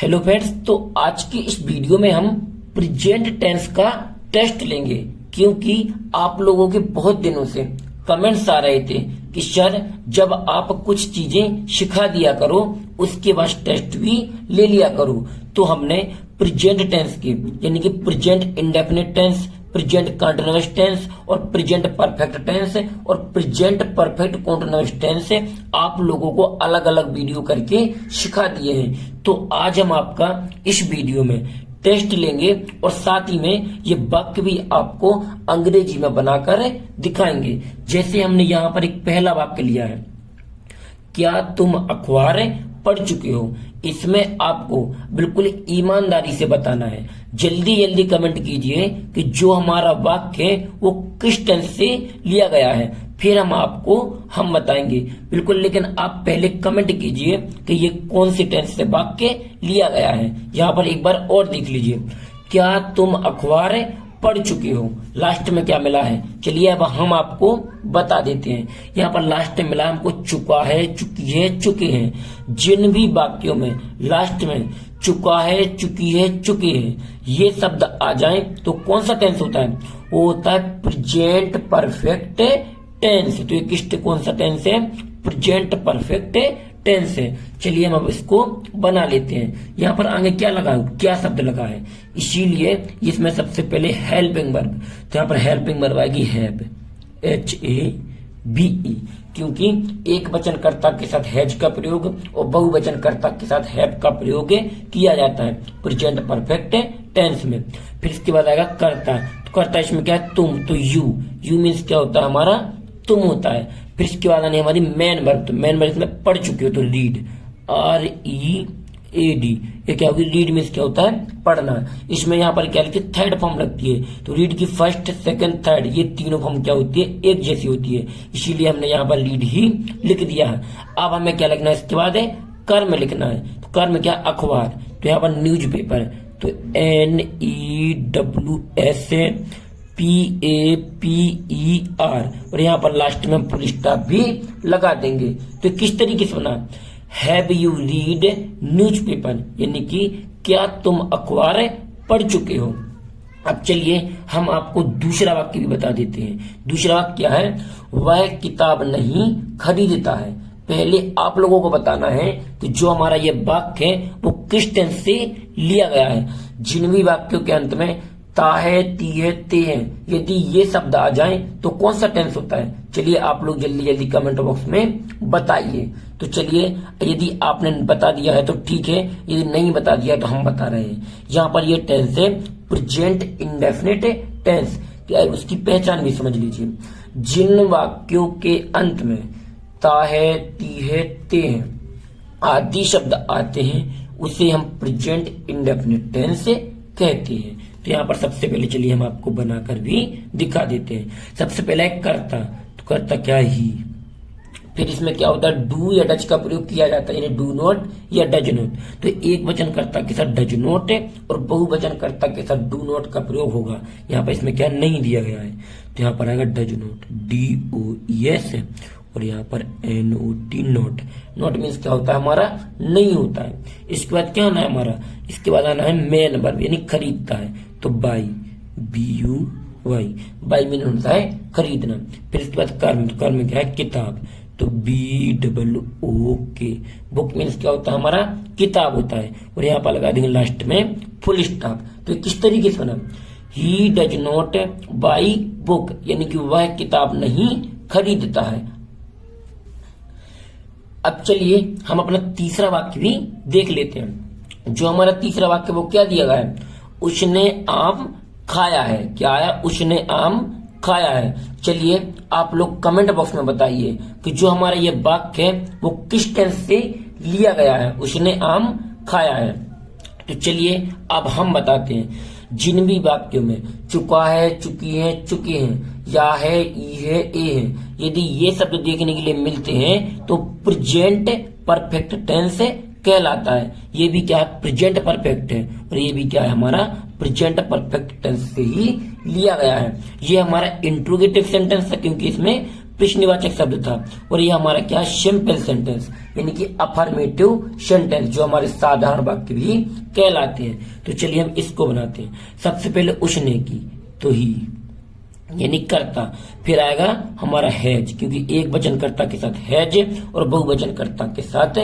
Hello friends, तो आज की इस वीडियो में हम प्रेजेंट टेंस का टेस्ट लेंगे, क्योंकि आप लोगों के बहुत दिनों से कमेंट्स आ रहे थे कि सर जब आप कुछ चीजें सिखा दिया करो उसके बाद टेस्ट भी ले लिया करो। तो हमने प्रेजेंट टेंस की यानी कि present indefinite tense, present continuous tense और प्रेजेंट परफेक्ट टेंस और प्रेजेंट परफेक्ट कंटीन्यूअस टेंस आप लोगों को अलग अलग वीडियो करके सिखा दिए हैं। तो आज हम आपका इस वीडियो में टेस्ट लेंगे और साथ ही में ये वाक्य भी आपको अंग्रेजी में बनाकर दिखाएंगे। जैसे हमने यहाँ पर एक पहला वाक्य लिया है, क्या तुम अखबार पढ़ चुके हो। इसमें आपको बिल्कुल ईमानदारी से बताना है, जल्दी जल्दी कमेंट कीजिए कि जो हमारा वाक्य है वो किस टेंस से लिया गया है, फिर हम बताएंगे बिल्कुल। लेकिन आप पहले कमेंट कीजिए कि ये कौन सी टेंस से वाक्य लिया गया है। यहाँ पर एक बार और देख लीजिए, क्या तुम अखबार पढ़ चुके हो। लास्ट में क्या मिला है, चलिए अब हम आपको बता देते हैं। यहाँ पर लास्ट में मिला हमको चुका है, चुकी है, चुके हैं। जिन भी वाक्यों में लास्ट में चुका है, चुकी है, चुके हैं ये शब्द आ जाए तो कौन सा टेंस होता है, वो होता है प्रेजेंट परफेक्ट टेंस। तो ये कौन सा टेंस है, प्रेजेंट परफेक्ट टेंस है। चलिए हम अब इसको बना लेते हैं। यहाँ पर आगे क्या लगा, क्या शब्द लगा है, इसीलिए इसमें सबसे पहले हेल्पिंग वर्ब। तो यहाँ पर हेल्पिंग वर्ब आएगी हैव, HAVE, क्योंकि एक वचनकर्ता के साथ हैज का प्रयोग और बहुवचनकर्ता के साथ हैव का प्रयोग किया जाता है प्रेजेंट परफेक्ट टेंस में। फिर इसके बाद आएगा कर्ता। तो कर्ता इसमें क्या है, तुम। तो यू मीन्स क्या होता है, हमारा तुम होता है। फिर इसके बाद आने हमारी मैन वर्ब। तो मैन वर्ब इसमें पढ़ चुके हो तो रीड, READ। ये क्या होगी, रीड मीन्स क्या होता है, पढ़ना। इसमें यहाँ पर क्या लिखती है, थर्ड फॉर्म लगती है। तो रीड की फर्स्ट, सेकंड, थर्ड ये तीनों फॉर्म क्या होती है, एक जैसी होती है, इसीलिए हमने यहाँ पर रीड ही लिख दिया है। अब हमें क्या लिखना है, इसके बाद है कर्म लिखना है। तो कर्म क्या, अखबार। तो यहाँ पर न्यूज पेपर। तो NEWS PAPER और यहाँ पर लास्ट में फुल स्टॉप भी लगा देंगे। तो किस तरीके से बना, have you read news paper, यानी कि क्या तुम अखबार पढ़ चुके हो। अब चलिए हम आपको दूसरा वाक्य भी बता देते हैं। दूसरा वाक्य क्या है, वह किताब नहीं खरीदता है। पहले आप लोगों को बताना है कि जो हमारा ये वाक्य है वो किस टेंस से लिया गया है। जिन भी वाक्यों के अंत में ता है, ती है, ते है, यदि ये शब्द आ जाएं तो कौन सा टेंस होता है, चलिए आप लोग जल्दी जल्दी कमेंट बॉक्स में बताइए। तो चलिए यदि आपने बता दिया है तो ठीक है, यदि नहीं बता दिया तो हम बता रहे हैं। यहाँ पर ये टेंस है प्रेजेंट इंडेफिनिट टेंस। उसकी पहचान भी समझ लीजिए। जिन वाक्यों के अंत में ता है, ती है, ते है आदि शब्द आते हैं उसे हम प्रेजेंट इंडेफिनिट टेंस कहते हैं। तो यहाँ पर सबसे पहले चलिए हम आपको बनाकर भी दिखा देते हैं। सबसे पहला है कर्ता। तो कर्ता क्या, ही। फिर इसमें क्या होता है, डू या डज का प्रयोग किया जाता है, यानी डू नॉट या डज नॉट। तो एक वचनकर्ता के साथ डज नॉट है और बहुवचनकर्ता के साथ डू नॉट का प्रयोग होगा। यहाँ पर इसमें क्या नहीं दिया गया है, तो यहाँ पर आएगा डज नॉट, DOES और यहाँ पर NOT, नोट। नोट मीन्स क्या होता है, हमारा नहीं होता है। इसके बाद क्या आना है हमारा, इसके बाद आना है मैन वर्ब, यानी खरीदता है। तो बाई, BUY, बाई मीन होता है खरीदना। फिर इसके बाद कर्म। तो कर्म क्या है, किताब। तो BOOK, बुक मीन्स क्या होता है, हमारा किताब होता है। और यहाँ पर लगा देंगे लास्ट में फुल स्टॉप। तो किस तरीके से बना, he does not by book, यानी कि वह किताब नहीं खरीदता है। अब चलिए हम अपना तीसरा वाक्य भी देख लेते हैं। जो हमारा तीसरा वाक्य वो क्या दिया गया है, उसने आम खाया है। क्या आया, उसने आम खाया है। चलिए आप लोग कमेंट बॉक्स में बताइए कि जो हमारा ये वाक्य है वो किस टेंस से लिया गया है, उसने आम खाया है। तो चलिए अब हम बताते हैं। जिन भी वाक्यों में चुका है, चुकी है, चुके हैं, या है, ई है, ए है, यदि ये शब्द देखने के लिए मिलते हैं तो प्रेजेंट परफेक्ट टेंस कहलाता है। ये भी क्या है, प्रेजेंट परफेक्ट है और ये भी क्या है, हमारा प्रेजेंट परफेक्ट टेंस से ही लिया गया है। ये हमारा इंट्रोगेटिव सेंटेंस है क्योंकि इसमें प्रश्नवाचक शब्द था, और ये हमारा क्या है, सिंपल सेंटेंस यानी कि अफर्मेटिव सेंटेंस, जो हमारे साधारण वाक्य भी कहलाते हैं। तो चलिए हम इसको बनाते हैं। सबसे पहले उसने की, तो ही यानी करता, फिर आएगा हमारा हैज, क्योंकि एक वचनकर्ता के साथ हैज और बहुवचनकर्ता के साथ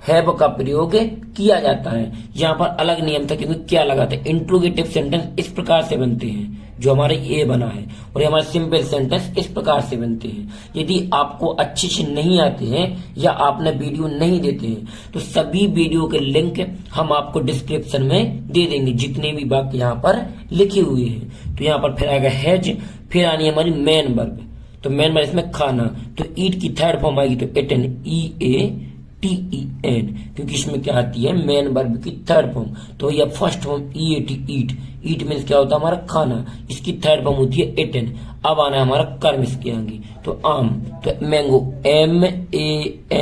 हैव का प्रयोग किया जाता है। यहाँ पर अलग नियम था, क्योंकि क्या लगा था, इंट्रोगेटिव सेंटेंस इस प्रकार से बनते हैं जो हमारे ये बना है, और हमारे सिंपल सेंटेंस इस प्रकार से बनते हैं। यदि आपको अच्छे से नहीं आते हैं या आपने वीडियो नहीं देते हैं, तो सभी वीडियो के लिंक हम आपको डिस्क्रिप्शन में दे देंगे, जितने भी वाक्य यहाँ पर लिखे हुए हैं। तो यहाँ पर फिर आएगा हैज, फिर आनी है हमारी मेन वर्ब, तो मेन वर्ब इसमें खाना, तो ईट की थर्ड फॉर्म आएगी तो इटन, EATEN, क्योंकि इसमें क्या आती है, मेन वर्ब की थर्ड फॉर्म। तो यह फर्स्ट फॉर्म EAT, ईट, ईट मीन्स क्या होता है हमारा खाना, इसकी थर्ड फॉर्म होती है इटन। अब आना है हमारा कर्म इसके आगे, तो आम, तो मैंगो, MANGO,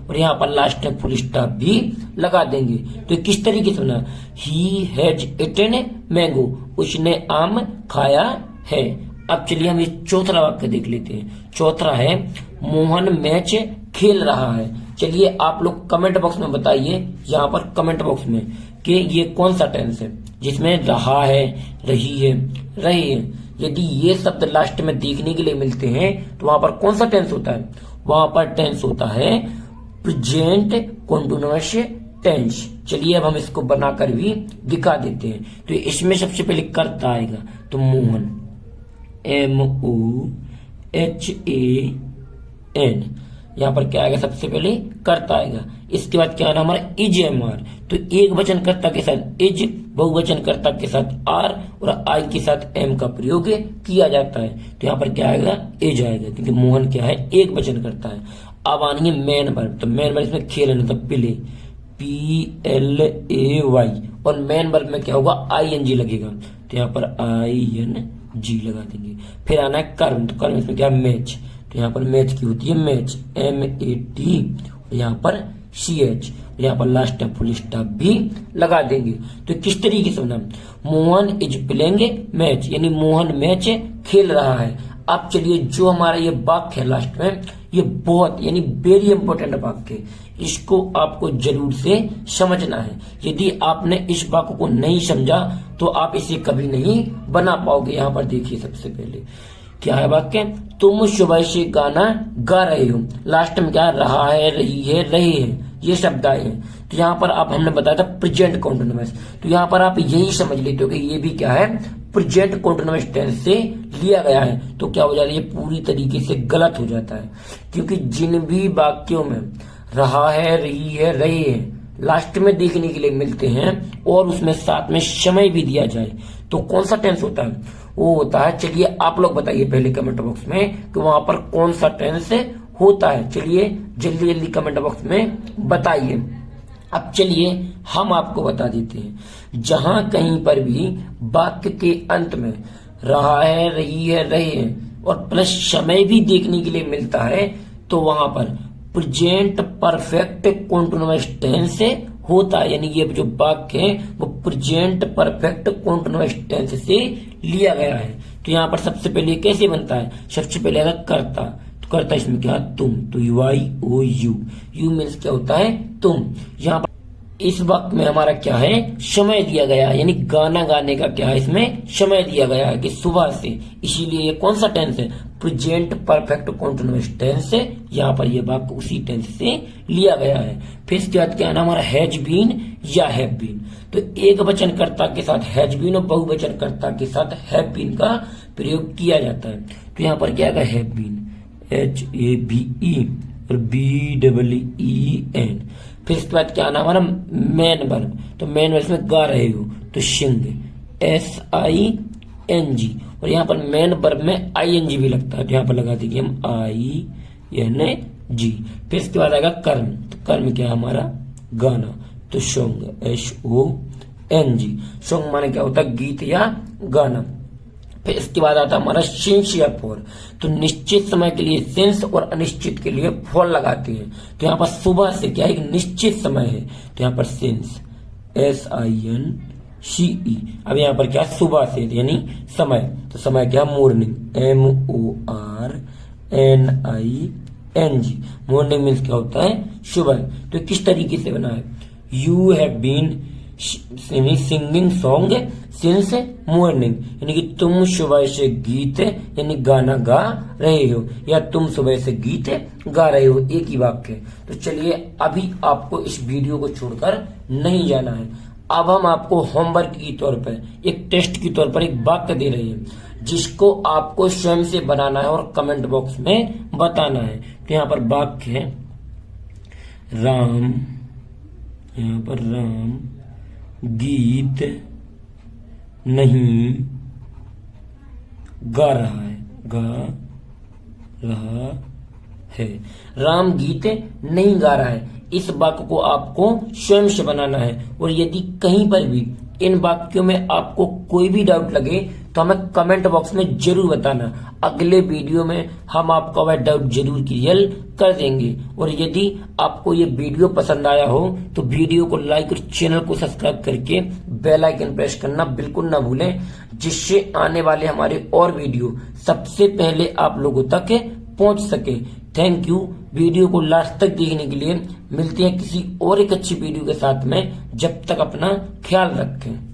और यहाँ पर लास्ट में फुल स्टॉप भी लगा देंगे। तो किस तरीके से बना, ही हैज इटन मैंगो, उसने आम खाया है। अब चलिए हम ये चौथा वाक्य देख लेते हैं। चौथा है मोहन मैच खेल रहा है। चलिए आप लोग कमेंट बॉक्स में बताइए, यहाँ पर कमेंट बॉक्स में, कि ये कौन सा टेंस है जिसमें रहा है, रही है, रहे हैं। यदि ये शब्द लास्ट में देखने के लिए मिलते हैं तो वहां पर कौन सा टेंस होता है, वहां पर टेंस होता है प्रेजेंट कंटीन्यूअस टेंस। चलिए अब हम इसको बनाकर भी दिखा देते हैं। तो इसमें सबसे पहले करता आएगा, तो मोहन, MOHAN, यहाँ पर क्या आएगा, सबसे पहले करता आएगा। इसके बाद क्या आना हमारा इज MR, तो एक वचनकर्ता के साथ इज, बहुवचनकर्ता के साथ आर और आई के साथ एम का प्रयोग किया जाता है। तो यहाँ पर क्या आएगा, इज आएगा, क्योंकि मोहन क्या है, एक वचनकर्ता है। अब आनी है मेन वर्ब, तो मेन वर्ब इसमें खेल है, तो प्ले, PLAY, और मेन वर्ब में क्या होगा, ING लगेगा, तो यहाँ पर ING लगा देंगे। फिर आना है कर्म, तो कर्म इसमें क्या है, मैच, तो यहाँ पर मैच की होती है मैच, MAT, और यहाँ पर CH, यहाँ पर लास्ट में फुल स्टॉप भी लगा देंगे। तो किस तरीके से बना, मोहन इज प्लेइंग मैच, यानी मोहन मैच खेल रहा है। अब चलिए जो हमारा ये वाक्य है लास्ट में, ये बहुत यानी वेरी इंपॉर्टेंट वाक्य, इसको आपको जरूर से समझना है। यदि आपने इस वाक्य को नहीं समझा तो आप इसे कभी नहीं बना पाओगे। यहाँ पर देखिए सबसे पहले क्या है वाक्य, तुम सुबह से गाना गा रहे हो, लास्ट में क्या रहा है, रही है, रहे हैं, ये शब्द आए हैं। तो यहाँ पर आप हमने बताया था प्रेजेंट कंटीन्यूअस, तो यहाँ पर आप यही समझ लेते हो कि ये भी क्या है, प्रेजेंट कंटीन्यूअस टेंस से लिया गया है। तो क्या हो जाता है, ये पूरी तरीके से गलत हो जाता है, क्योंकि जिन भी वाक्यों में रहा है, रही है, रहे हैं लास्ट में देखने के लिए मिलते हैं और उसमें साथ में समय भी दिया जाए, तो कौन सा टेंस होता है, वो होता है, चलिए आप लोग बताइए पहले कमेंट बॉक्स में कि वहां पर कौन सा टेंस होता है। चलिए जल्दी जल्दी कमेंट बॉक्स में बताइए। अब चलिए हम आपको बता देते हैं, जहां कहीं पर भी वाक्य के अंत में रहा है, रही है, रहे हैं और प्लस समय भी देखने के लिए मिलता है, तो वहां पर प्रेजेंट परफेक्ट कंटीन्यूअस टेंस होता है। यानी ये जो वाक्य है वो प्रेजेंट परफेक्ट कंटीन्यूअस टेंस से लिया गया है। तो यहाँ पर सबसे पहले कैसे बनता है, सबसे पहले आएगा कर्ता, तो कर्ता इसमें क्या, तुम, तो YOU, यू मीन्स क्या होता है, तुम। यहाँ पर इस वक्त में हमारा क्या है, समय दिया गया है, यानी गाना गाने का क्या है, इसमें समय दिया गया है कि सुबह से, इसीलिए ये कौन सा टेंस है, प्रेजेंट परफेक्ट कंटीन्यूअस टेंस है। यहाँ पर ये वाक्य उसी टेंस से लिया गया है। फिर इसके बाद क्या है हमारा हैज बीन या हैव बीन, तो एक वचनकर्ता के साथ हैज बीन और बहुवचनकर्ता के साथ हैव बीन का प्रयोग किया जाता है। तो यहाँ पर क्या है, हैव बीन, HAVE और BEEN। फिर इसके बाद क्या आना हमारा मेन वर्ब, तो मेन वर्ब में गा रहे हो, तो सिंग, SING, और यहाँ पर मेन वर्ब में ING भी लगता है, तो यहाँ पर लगा देंगे हम ING। फिर इसके बाद आएगा कर्म, तो कर्म क्या है हमारा, गाना, तो सॉन्ग, SONG, सॉन्ग माने क्या होता है, गीत या गाना। फिर इसके बाद आता है हमारा सिंस या फॉर, तो निश्चित समय के लिए सिंस और अनिश्चित के लिए फॉर लगाते हैं। तो यहाँ पर सुबह से क्या एक निश्चित समय है, तो यहाँ पर सिंस, SINCE। अब यहाँ पर क्या सुबह से यानी समय, तो समय क्या morning, MORNING। MORNING। Morning means क्या होता है? सुबह। तो किस तरीके से बना है? You have been singing song since morning, यानी कि तुम सुबह से गीत यानी गाना गा रहे हो, या तुम सुबह से गीत गा रहे हो, एक ही वाक्य है। तो चलिए अभी आपको इस वीडियो को छोड़कर नहीं जाना है। अब हम आपको होमवर्क के तौर पर, एक टेस्ट के तौर पर एक वाक्य दे रहे हैं जिसको आपको स्वयं से बनाना है और कमेंट बॉक्स में बताना है। तो यहाँ पर वाक्य है राम, यहाँ पर राम गीत नहीं गा रहा है, गा रहा है। राम गीत नहीं गा रहा है, इस वाक्य को आपको स्वयं से बनाना है। और यदि कहीं पर भी इन वाक्यों में आपको कोई भी डाउट लगे तो हमें कमेंट बॉक्स में जरूर बताना। अगले वीडियो में हम आपका वह डाउट जरूर क्लियर कर देंगे। और यदि आपको ये वीडियो पसंद आया हो तो वीडियो को लाइक और चैनल को सब्सक्राइब करके बेल आइकन प्रेस करना बिल्कुल ना भूलें, जिससे आने वाले हमारे और वीडियो सबसे पहले आप लोगों तक पहुंच सके। Thank you. वीडियो को लास्ट तक देखने के लिए। मिलते हैं किसी और एक अच्छी वीडियो के साथ में। जब तक अपना ख्याल रखें।